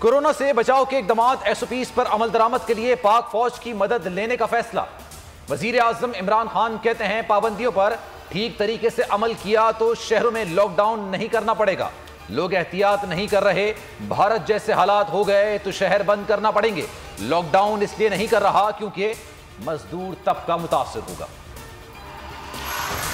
Corona से बचाव के इकदामात एसओपीज पर अमल दरामद के लिए पाक फौज की मदद लेने का फैसला। वजीर आजम इमरान खान कहते हैं पाबंदियों पर ठीक तरीके से अमल किया तो शहरों में लॉकडाउन नहीं करना पड़ेगा। लोग एहतियात नहीं कर रहे, भारत जैसे हालात हो गए तो शहर बंद करना पड़ेंगे। लॉकडाउन इसलिए नहीं कर रहा क्योंकि मजदूर तबका मुतासिर होगा।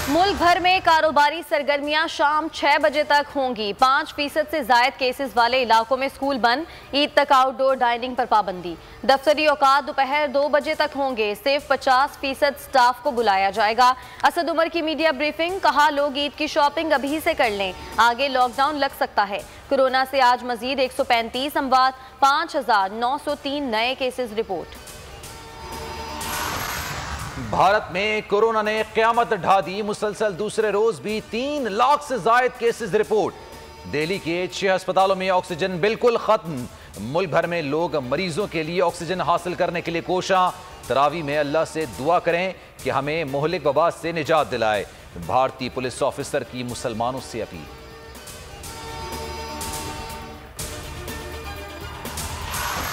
मुल्क भर में कारोबारी सरगर्मियां शाम 6 बजे तक होंगी। 5% से जायद केसेस वाले इलाकों में स्कूल बंद। ईद तक आउटडोर डाइनिंग पर पाबंदी। दफ्तरी औकात दोपहर 2 बजे तक होंगे। सिर्फ 50% स्टाफ को बुलाया जाएगा। असद उमर की मीडिया ब्रीफिंग, कहा लोग ईद की शॉपिंग अभी से कर लें, आगे लॉकडाउन लग सकता है। कोरोना से आज मजीद 135 अमवात, 5903 नए केसेस रिपोर्ट। भारत में कोरोना ने क़यामत ढा दी। मुसलसल दूसरे रोज भी 3 लाख से जायद केसेस रिपोर्ट। दिल्ली के 6 अस्पतालों में ऑक्सीजन बिल्कुल खत्म। मुल्क भर में लोग मरीजों के लिए ऑक्सीजन हासिल करने के लिए कोशां। तरावी में अल्लाह से दुआ करें कि हमें मोहलिक वबा से निजात दिलाए। भारतीय पुलिस ऑफिसर की मुसलमानों से अपील।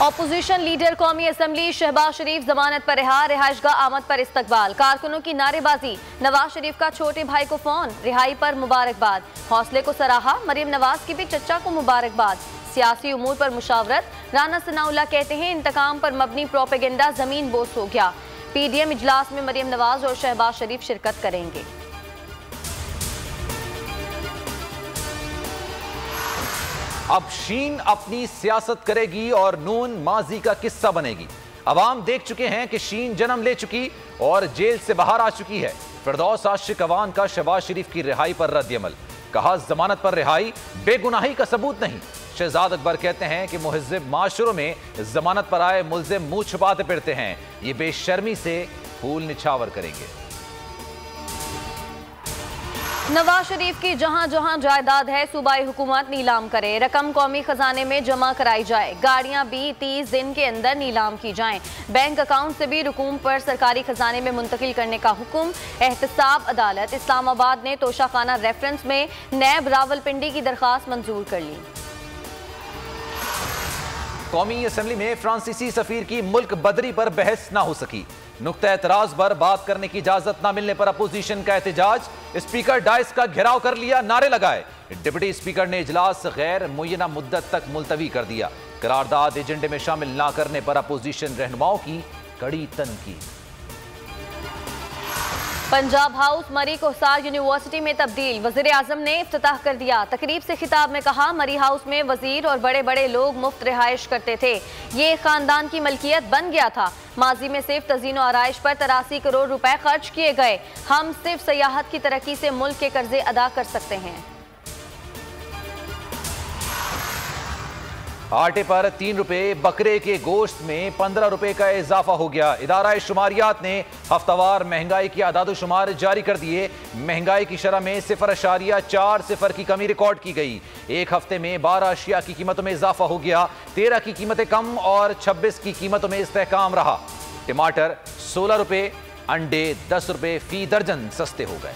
ऑपोजिशन लीडर कौमी असम्बली शहबाज शरीफ जमानत पर रिहा, रिहाइशगाह आमद पर इस्तकबाल। कारकुनों की नारेबाजी, नवाज शरीफ का छोटे भाई को फोन, रिहाई पर मुबारकबाद। हौसले को सराहा, मरीम नवाज की भी चचा को मुबारकबाद। सियासी उमूर पर मुशावरत, राना सनाउल्लाह कहते हैं इंतकाम पर मबनी प्रोपेगेंडा जमीन बोस हो गया। पीडीएम इजलास में मरीम नवाज और शहबाज शरीफ शिरकत करेंगे। अब शीन अपनी सियासत करेगी और नून माजी का किस्सा बनेगी। अवाम देख चुके हैं कि शीन जन्म ले चुकी और जेल से बाहर आ चुकी है। फिरदौस आशिक अवान का शहबाज शरीफ की रिहाई पर रद्द-ए-अमल, कहा जमानत पर रिहाई बेगुनाही का सबूत नहीं। शहजाद अकबर कहते हैं कि मुहज़्ज़िब माशरों में जमानत पर आए मुल्ज़िम मुंह छुपाते फिरते हैं, ये बेशर्मी से फूल निछावर करेंगे। नवाज शरीफ की जहां जहां जायदाद है सूबाई हुकूमत नीलाम करे, रकम कौमी खजाने में जमा कराई जाए। गाड़ियां भी 30 दिन के अंदर नीलाम की जाएं। बैंक अकाउंट से भी रकूम पर सरकारी खजाने में मुंतकिल करने का हुक्म। एहतसाब अदालत इस्लामाबाद ने तोशाखाना रेफरेंस में नैब रावलपिंडी की दरखास्त मंजूर कर ली। कौमी असम्बली में फ्रांसीसी सफीर की मुल्क बदरी पर बहस ना हो सकी। नुक्ता एतराज पर बात करने की इजाजत न मिलने पर अपोजिशन का एहतजाज। स्पीकर डाइस का घेराव कर लिया, नारे लगाए। डिप्टी स्पीकर ने इजलास गैर मुय्यना मुद्दत तक मुलतवी कर दिया। करारदाद एजेंडे में शामिल ना करने पर अपोजिशन रहनुमाओं की कड़ी तनकीद। पंजाब हाउस मरी कोहसार यूनिवर्सिटी में तब्दील, वजीर आजम ने इफ्तिताह कर दिया। तकरीब से खिताब में कहा मरी हाउस में वजीर और बड़े बड़े लोग मुफ्त रिहाइश करते थे, ये खानदान की मलकियत बन गया था। माजी में सिर्फ तज़ीन व आराइश पर 83 करोड़ रुपए खर्च किए गए। हम सिर्फ सयाहत की तरक्की से मुल्क के कर्जे अदा कर सकते हैं। आटे पर 3 रुपए, बकरे के गोश्त में 15 रुपए का इजाफा हो गया। इदारा शुमारियात ने हफ्तावार महंगाई की आदाद-ओ-शुमार जारी कर दिए। महंगाई की शरह में 0.40 की कमी रिकॉर्ड की गई। एक हफ्ते में 12 अशिया की कीमतों में इजाफा हो गया। 13 की कीमतें कम और 26 की कीमतों में इस्तेहकाम रहा। टमाटर 16 रुपए, अंडे 10 रुपए फी दर्जन सस्ते हो गए।